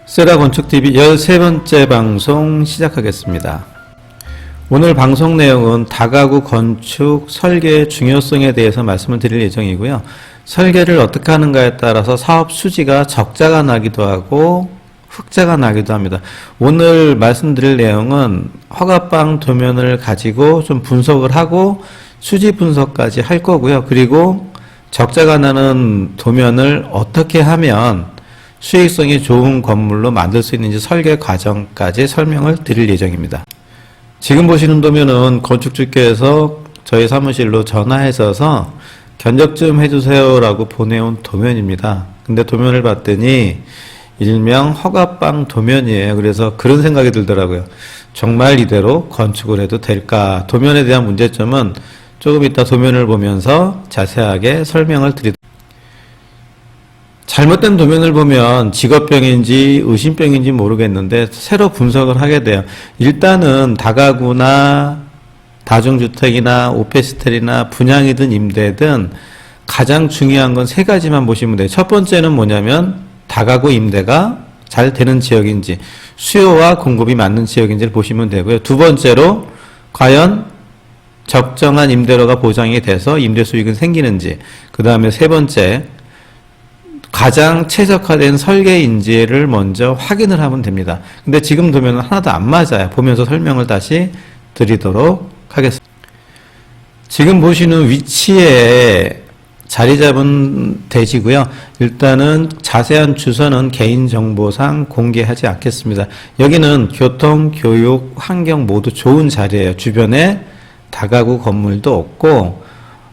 세라건축TV 13번째 방송 시작하겠습니다. 오늘 방송 내용은 다가구 건축 설계의 중요성에 대해서 말씀을 드릴 예정이고요. 설계를 어떻게 하는가에 따라서 사업 수지가 적자가 나기도 하고 흑자가 나기도 합니다. 오늘 말씀드릴 내용은 허가방 도면을 가지고 좀 분석을 하고 수지 분석까지 할 거고요. 그리고 적자가 나는 도면을 어떻게 하면 수익성이 좋은 건물로 만들 수 있는지 설계 과정까지 설명을 드릴 예정입니다. 지금 보시는 도면은 건축주께서 저희 사무실로 전화해서 견적 좀 해주세요 라고 보내온 도면입니다. 근데 도면을 봤더니 일명 허가방 도면이에요. 그래서 그런 생각이 들더라고요. 정말 이대로 건축을 해도 될까? 도면에 대한 문제점은 조금 이따 도면을 보면서 자세하게 설명을 드리도록 잘못된 도면을 보면 직업병인지 의심병인지 모르겠는데 새로 분석을 하게 돼요. 일단은 다가구나 다중주택이나 오피스텔이나 분양이든 임대든 가장 중요한 건 세 가지만 보시면 돼요. 첫 번째는 뭐냐면 다가구 임대가 잘 되는 지역인지 수요와 공급이 맞는 지역인지를 보시면 되고요. 두 번째로 과연 적정한 임대료가 보장이 돼서 임대 수익은 생기는지, 그 다음에 세 번째 가장 최적화된 설계인지를 먼저 확인을 하면 됩니다. 근데 지금 도면은 하나도 안 맞아요. 보면서 설명을 다시 드리도록 하겠습니다. 지금 보시는 위치에 자리 잡은 대지고요. 일단은 자세한 주소는 개인정보상 공개하지 않겠습니다. 여기는 교통, 교육, 환경 모두 좋은 자리예요. 주변에 다가구 건물도 없고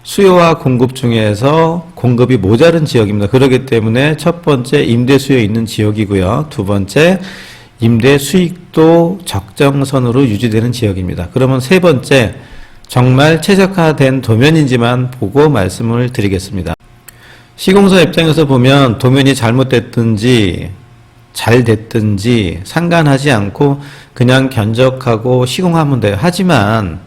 수요와 공급 중에서 공급이 모자른 지역입니다. 그렇기 때문에 첫 번째 임대 수요 있는 지역이고요. 두 번째 임대 수익도 적정선으로 유지되는 지역입니다. 그러면 세 번째 정말 최적화된 도면인지만 보고 말씀을 드리겠습니다. 시공사 입장에서 보면 도면이 잘못됐든지 잘 됐든지 상관하지 않고 그냥 견적하고 시공하면 돼요. 하지만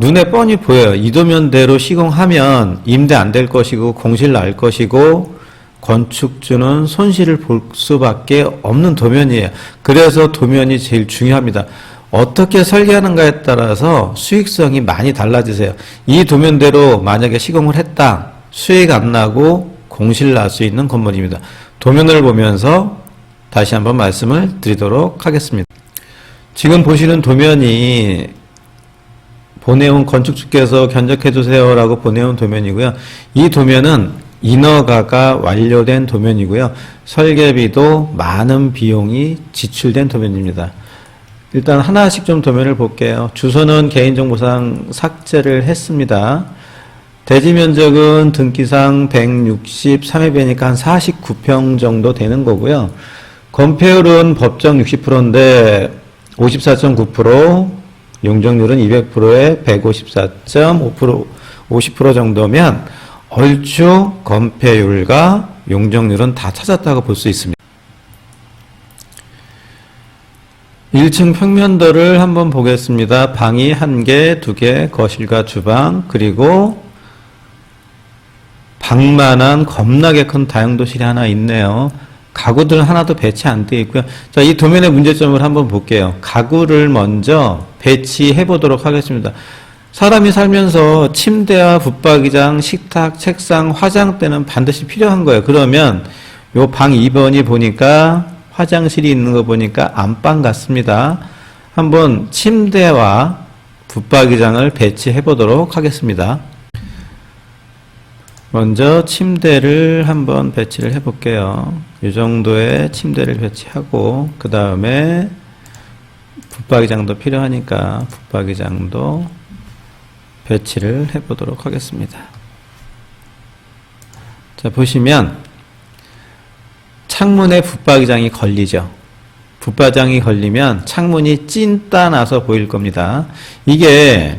눈에 뻔히 보여요. 이 도면대로 시공하면 임대 안 될 것이고 공실 날 것이고 건축주는 손실을 볼 수밖에 없는 도면이에요. 그래서 도면이 제일 중요합니다. 어떻게 설계하는가에 따라서 수익성이 많이 달라지세요. 이 도면대로 만약에 시공을 했다. 수익 안 나고 공실 날 수 있는 건물입니다. 도면을 보면서 다시 한번 말씀을 드리도록 하겠습니다. 지금 보시는 도면이 보내온 건축주께서 견적해주세요 라고 보내온 도면이고요. 이 도면은 인허가가 완료된 도면이고요. 설계비도 많은 비용이 지출된 도면입니다. 일단 하나씩 좀 도면을 볼게요. 주소는 개인정보상 삭제를 했습니다. 대지 면적은 등기상 163회배니까 한 49평 정도 되는 거고요. 건폐율은 법정 60%인데 54.9%, 용적률은 200%에 154.5%, 50% 정도면 얼추 건폐율과 용적률은 다 찾았다고 볼 수 있습니다. 1층 평면도를 한번 보겠습니다. 방이 1개, 2개, 거실과 주방, 그리고 방만한 겁나게 큰 다용도실이 하나 있네요. 가구들은 하나도 배치 안 되어 있고요. 자, 이 도면의 문제점을 한번 볼게요. 가구를 먼저 배치해 보도록 하겠습니다. 사람이 살면서 침대와 붙박이장, 식탁, 책상, 화장대는 반드시 필요한 거예요. 그러면 요 방 2번이 보니까 화장실이 있는 거 보니까 안방 같습니다. 한번 침대와 붙박이장을 배치해 보도록 하겠습니다. 먼저 침대를 한번 배치를 해 볼게요. 이 정도의 침대를 배치하고 그 다음에 붙박이장도 필요하니까 붙박이장도 배치를 해 보도록 하겠습니다. 자, 보시면 창문에 붙박이장이 걸리죠. 붙박이장이 걸리면 창문이 찐따 나서 보일 겁니다. 이게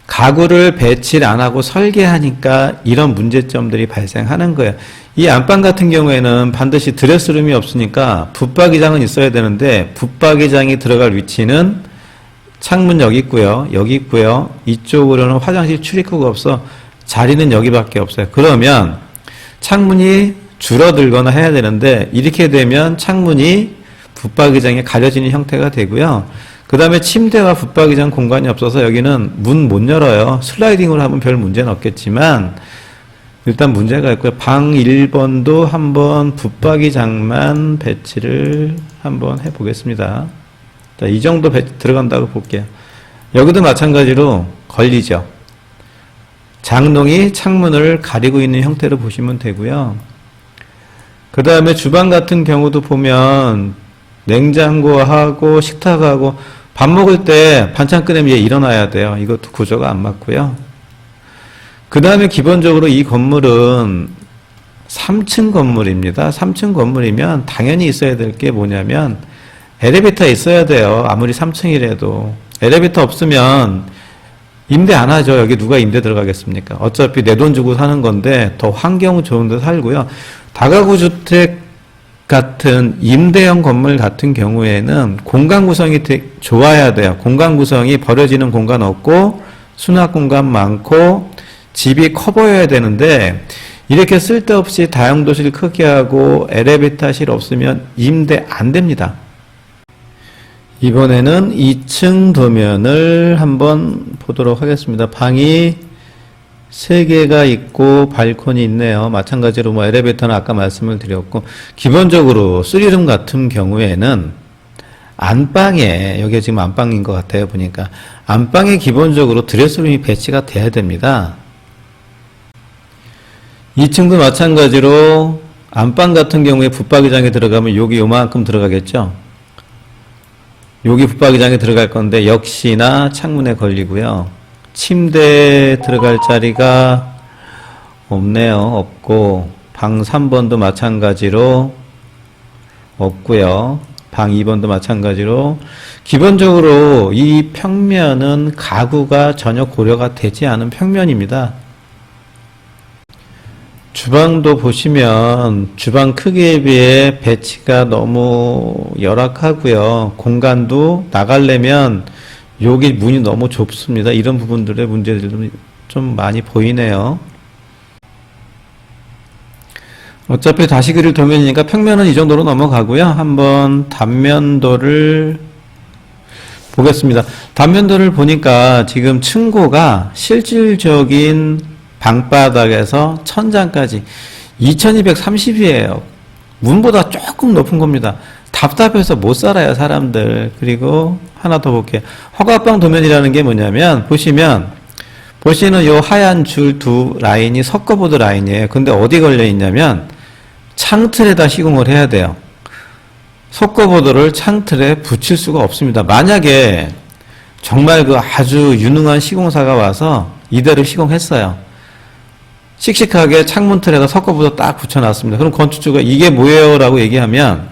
가구를 배치를 안 하고 설계하니까 이런 문제점들이 발생하는 거예요. 이 안방 같은 경우에는 반드시 드레스룸이 없으니까 붙박이장은 있어야 되는데 붙박이장이 들어갈 위치는 창문 여기 있고요. 여기 있고요. 이쪽으로는 화장실 출입구가 없어 자리는 여기밖에 없어요. 그러면 창문이 줄어들거나 해야 되는데 이렇게 되면 창문이 붙박이장이 가려지는 형태가 되고요. 그 다음에 침대와 붙박이장 공간이 없어서 여기는 문 못 열어요. 슬라이딩으로 하면 별 문제는 없겠지만 일단 문제가 있고요. 방 1번도 한번 붙박이장만 배치를 한번 해보겠습니다. 자, 이 정도 들어간다고 볼게요. 여기도 마찬가지로 걸리죠. 장롱이 창문을 가리고 있는 형태로 보시면 되고요. 그 다음에 주방 같은 경우도 보면 냉장고하고 식탁하고 밥 먹을 때 반찬 끄내면 얘 일어나야 돼요. 이것도 구조가 안 맞고요. 그 다음에 기본적으로 이 건물은 3층 건물입니다. 3층 건물이면 당연히 있어야 될 게 뭐냐면 엘리베이터 있어야 돼요. 아무리 3층이라도. 엘리베이터 없으면 임대 안 하죠. 여기 누가 임대 들어가겠습니까? 어차피 내 돈 주고 사는 건데 더 환경 좋은 데 살고요. 다가구 주택 같은 임대형 건물 같은 경우에는 공간 구성이 좋아야 돼요. 공간 구성이 버려지는 공간 없고 수납 공간 많고 집이 커 보여야 되는데 이렇게 쓸데없이 다용도실 크게 하고 엘리베이터실 없으면 임대 안 됩니다. 이번에는 2층 도면을 한번 보도록 하겠습니다. 방이 3개가 있고 발코니 있네요. 마찬가지로 뭐 엘리베이터는 아까 말씀을 드렸고, 기본적으로 3룸 같은 경우에는 안방에, 여기가 지금 안방인 것 같아요. 보니까 안방에 기본적으로 드레스룸이 배치가 돼야 됩니다. 2층도 마찬가지로 안방 같은 경우에 붙박이장에 들어가면 여기 요만큼 들어가겠죠. 여기 붙박이장에 들어갈 건데 역시나 창문에 걸리고요. 침대에 들어갈 자리가 없네요. 없고 방 3번도 마찬가지로 없고요. 방 2번도 마찬가지로 기본적으로 이 평면은 가구가 전혀 고려가 되지 않은 평면입니다. 주방도 보시면 주방 크기에 비해 배치가 너무 열악하고요. 공간도 나가려면 여기 문이 너무 좁습니다. 이런 부분들의 문제들도 좀 많이 보이네요. 어차피 다시 그릴 도면이니까 평면은 이 정도로 넘어가고요. 한번 단면도를 보겠습니다. 단면도를 보니까 지금 층고가 실질적인 방바닥에서 천장까지 2230이에요. 문보다 조금 높은 겁니다. 답답해서 못 살아요, 사람들. 그리고 하나 더 볼게요. 허가방 도면이라는 게 뭐냐면 보시는 요 하얀 줄 두 라인이 석고보드 라인이에요. 근데 어디 걸려 있냐면 창틀에다 시공을 해야 돼요. 석고보드를 창틀에 붙일 수가 없습니다. 만약에 정말 그 아주 유능한 시공사가 와서 이대로 시공했어요. 씩씩하게 창문틀에다 석고보드 딱 붙여놨습니다. 그럼 건축주가 이게 뭐예요? 라고 얘기하면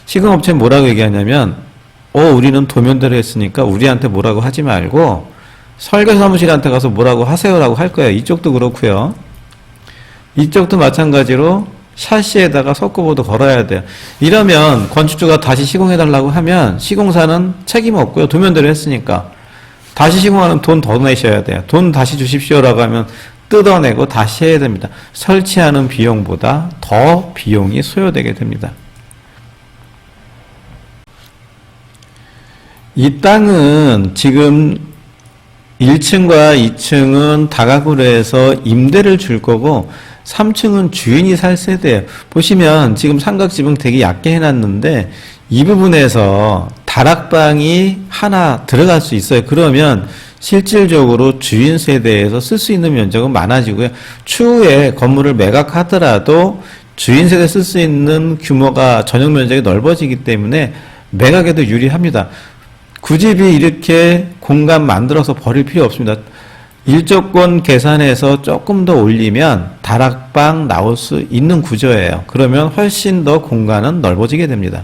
시공업체는 뭐라고 얘기하냐면 우리는 도면대로 했으니까 우리한테 뭐라고 하지 말고 설계사무실한테 가서 뭐라고 하세요라고 할 거예요. 이쪽도 그렇고요. 이쪽도 마찬가지로 샤시에다가 석고보드 걸어야 돼요. 이러면 건축주가 다시 시공해달라고 하면 시공사는 책임 없고요. 도면대로 했으니까 다시 시공하는 돈 더 내셔야 돼요. 돈 다시 주십시오라고 하면 뜯어내고 다시 해야 됩니다. 설치하는 비용보다 더 비용이 소요되게 됩니다. 이 땅은 지금 1층과 2층은 다가구로 해서 임대를 줄 거고 3층은 주인이 살 세대예요. 보시면 지금 삼각지붕 되게 얕게 해놨는데 이 부분에서 다락방이 하나 들어갈 수 있어요. 그러면 실질적으로 주인 세대에서 쓸 수 있는 면적은 많아지고요. 추후에 건물을 매각하더라도 주인 세대 쓸 수 있는 규모가 전용 면적이 넓어지기 때문에 매각에도 유리합니다. 굳이 이렇게 공간 만들어서 버릴 필요 없습니다. 일조권 계산해서 조금 더 올리면 다락방 나올 수 있는 구조예요. 그러면 훨씬 더 공간은 넓어지게 됩니다.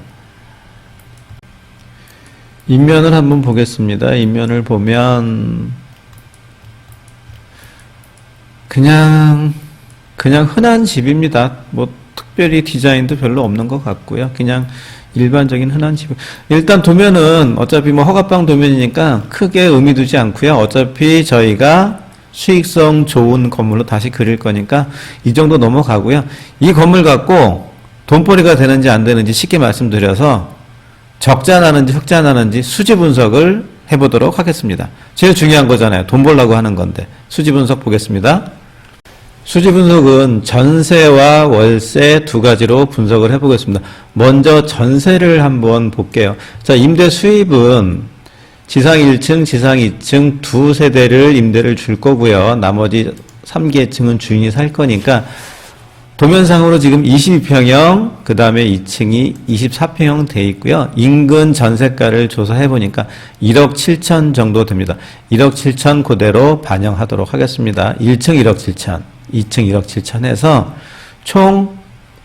인면을 한번 보겠습니다. 인면을 보면 그냥 흔한 집입니다. 뭐 특별히 디자인도 별로 없는 것 같고요. 그냥 일반적인 흔한 집. 일단 도면은 어차피 뭐 허가방 도면이니까 크게 의미 두지 않고요. 어차피 저희가 수익성 좋은 건물로 다시 그릴 거니까 이 정도 넘어가고요. 이 건물 갖고 돈벌이가 되는지 안 되는지 쉽게 말씀드려서 적자나는지 흑자나는지 수지 분석을 해보도록 하겠습니다. 제일 중요한 거잖아요. 돈 벌려고 하는 건데. 수지 분석 보겠습니다. 수지 분석은 전세와 월세 두 가지로 분석을 해보겠습니다. 먼저 전세를 한번 볼게요. 자, 임대 수입은 지상 1층, 지상 2층 두 세대를 임대를 줄 거고요. 나머지 3계층은 주인이 살 거니까 도면상으로 지금 22평형, 그 다음에 2층이 24평형 돼 있고요. 인근 전세가를 조사해 보니까 1억 7천 정도 됩니다. 1억 7천 그대로 반영하도록 하겠습니다. 1층 1억 7천, 2층 1억 7천 해서 총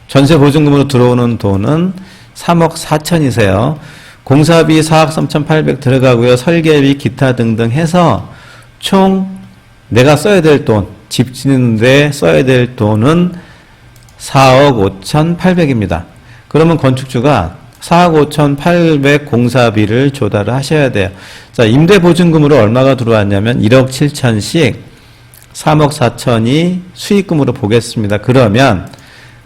전세 보증금으로 들어오는 돈은 3억 4천이세요. 공사비 4억 3,800 들어가고요. 설계비 기타 등등 해서 총 내가 써야 될 돈, 집 짓는데 써야 될 돈은 4억 5,800입니다. 그러면 건축주가 4억 5,800 공사비를 조달을 하셔야 돼요. 자, 임대보증금으로 얼마가 들어왔냐면 1억 7천씩 3억 4천이 수익금으로 보겠습니다. 그러면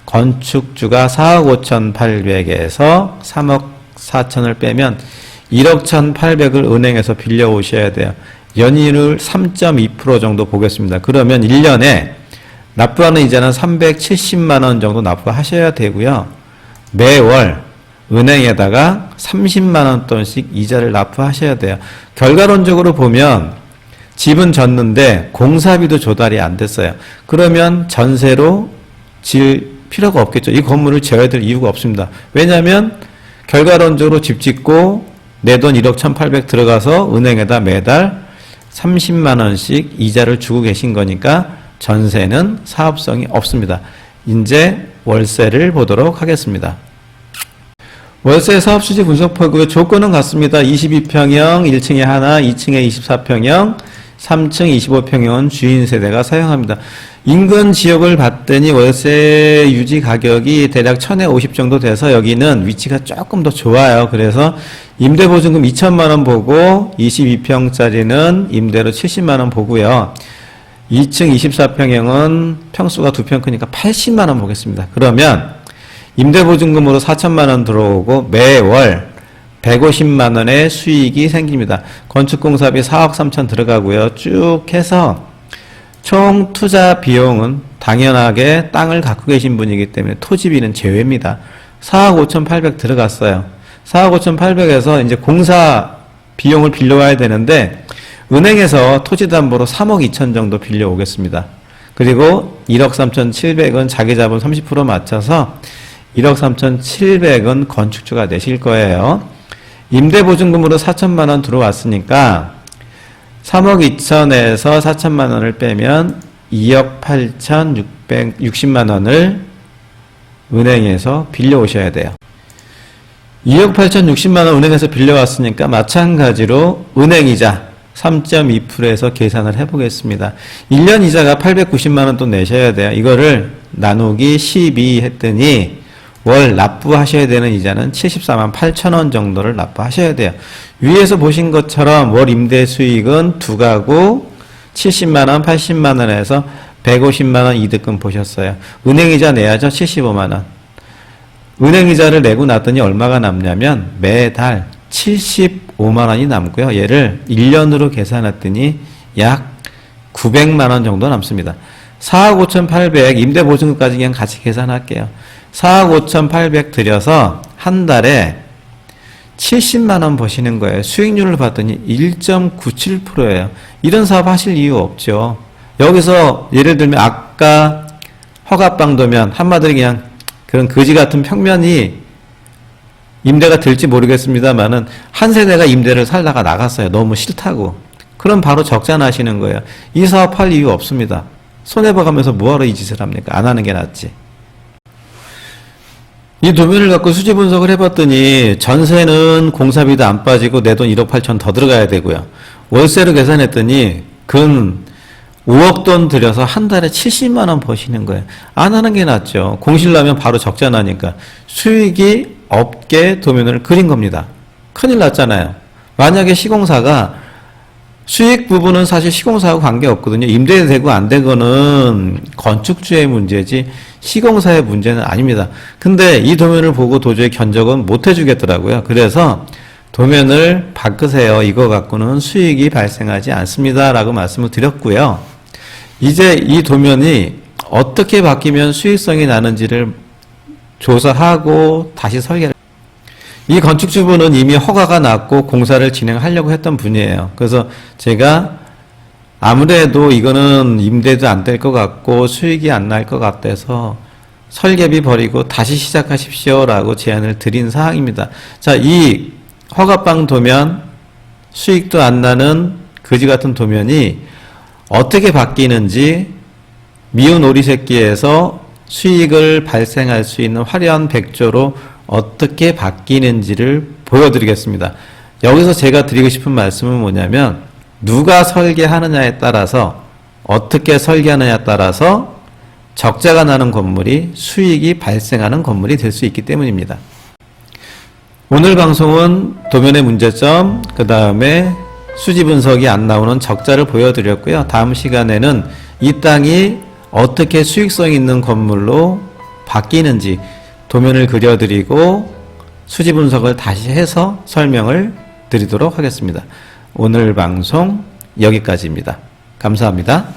건축주가 4억 5,800에서 3억 4천을 빼면 1억 1,800을 은행에서 빌려 오셔야 돼요. 연이율 3.2% 정도 보겠습니다. 그러면 1년에 납부하는 이자는 370만 원 정도 납부하셔야 되고요. 매월 은행에다가 30만 원 돈씩 이자를 납부하셔야 돼요. 결과론적으로 보면 집은 졌는데 공사비도 조달이 안 됐어요. 그러면 전세로 질 필요가 없겠죠. 이 건물을 지어야 될 이유가 없습니다. 왜냐하면 결과론적으로 집 짓고 내 돈 1억 1,800 들어가서 은행에다 매달 30만 원씩 이자를 주고 계신 거니까 전세는 사업성이 없습니다. 이제 월세를 보도록 하겠습니다. 월세 사업수지 분석하고요. 조건은 같습니다. 22평형 1층에 하나, 2층에 24평형, 3층 25평형은 주인 세대가 사용합니다. 인근 지역을 봤더니 월세 유지 가격이 대략 1,000에 50 정도 돼서 여기는 위치가 조금 더 좋아요. 그래서 임대보증금 2천만 원 보고 22평짜리는 임대로 70만 원 보고요. 2층 24평형은 평수가 2평 크니까 80만 원 보겠습니다. 그러면 임대보증금으로 4천만 원 들어오고 매월 150만 원의 수익이 생깁니다. 건축공사비 4억 3천 들어가고요. 쭉 해서 총 투자 비용은 당연하게 땅을 갖고 계신 분이기 때문에 토지비는 제외입니다. 4억 5,800 들어갔어요. 4억 5,800에서 이제 공사 비용을 빌려와야 되는데 은행에서 토지담보로 3억 2천 정도 빌려오겠습니다. 그리고 1억 3,700은 자기 자본 30% 맞춰서 1억 3,700은 건축주가 내실 거예요. 임대보증금으로 4천만 원 들어왔으니까 3억 2천에서 4천만 원을 빼면 2억 8,660만 원을 은행에서 빌려오셔야 돼요. 2억 8,060만 원 은행에서 빌려왔으니까 마찬가지로 은행이자 3.2%에서 계산을 해보겠습니다. 1년 이자가 890만 원 또 내셔야 돼요. 이거를 나누기 12 했더니 월 납부하셔야 되는 이자는 74만 8천 원 정도를 납부하셔야 돼요. 위에서 보신 것처럼 월 임대 수익은 두 가구 70만 원, 80만 원에서 150만 원 이득금 보셨어요. 은행이자 내야죠. 75만 원. 은행이자를 내고 났더니 얼마가 남냐면 매달 75만 원이 남고요. 얘를 1년으로 계산했더니 약 900만 원 정도 남습니다. 4억 5,800 임대보증금까지 그냥 같이 계산할게요. 4억 5,800 들여서 한 달에 70만 원 버시는 거예요. 수익률을 봤더니 1.97%예요. 이런 사업 하실 이유 없죠. 여기서 예를 들면 아까 허가방도면 한마디로 그냥 그런 거지 같은 평면이 임대가 될지 모르겠습니다만은 한 세대가 임대를 살다가 나갔어요. 너무 싫다고. 그럼 바로 적자 나시는 거예요. 이 사업 할 이유 없습니다. 손해봐가면서 뭐하러 이 짓을 합니까? 안 하는 게 낫지. 이 도면을 갖고 수지 분석을 해봤더니 전세는 공사비도 안 빠지고 내 돈 1억 8천 더 들어가야 되고요. 월세로 계산했더니 근 5억 돈 들여서 한 달에 70만 원 버시는 거예요. 안 하는 게 낫죠. 공실 나면 바로 적자 나니까. 수익이 없게 도면을 그린 겁니다. 큰일 났잖아요. 만약에 시공사가 수익 부분은 사실 시공사하고 관계없거든요. 임대되고 안 되고는 건축주의 문제지 시공사의 문제는 아닙니다. 근데 이 도면을 보고 도저히 견적은 못 해주겠더라고요. 그래서 도면을 바꾸세요. 이거 갖고는 수익이 발생하지 않습니다. 라고 말씀을 드렸고요. 이제 이 도면이 어떻게 바뀌면 수익성이 나는지를 조사하고 다시 설계를. 이 건축주분은 이미 허가가 났고 공사를 진행하려고 했던 분이에요. 그래서 제가 아무래도 이거는 임대도 안 될 것 같고 수익이 안 날 것 같아서 설계비 버리고 다시 시작하십시오 라고 제안을 드린 사항입니다. 자, 이 허가방 도면, 수익도 안 나는 거지 같은 도면이 어떻게 바뀌는지 미운 오리 새끼에서 수익을 발생할 수 있는 화려한 백조로 어떻게 바뀌는지를 보여드리겠습니다. 여기서 제가 드리고 싶은 말씀은 뭐냐면 누가 설계하느냐에 따라서 어떻게 설계하느냐에 따라서 적자가 나는 건물이 수익이 발생하는 건물이 될 수 있기 때문입니다. 오늘 방송은 도면의 문제점, 그 다음에 수지 분석이 안 나오는 적자를 보여드렸고요. 다음 시간에는 이 땅이 어떻게 수익성 있는 건물로 바뀌는지 도면을 그려드리고 수지 분석을 다시 해서 설명을 드리도록 하겠습니다. 오늘 방송 여기까지입니다. 감사합니다.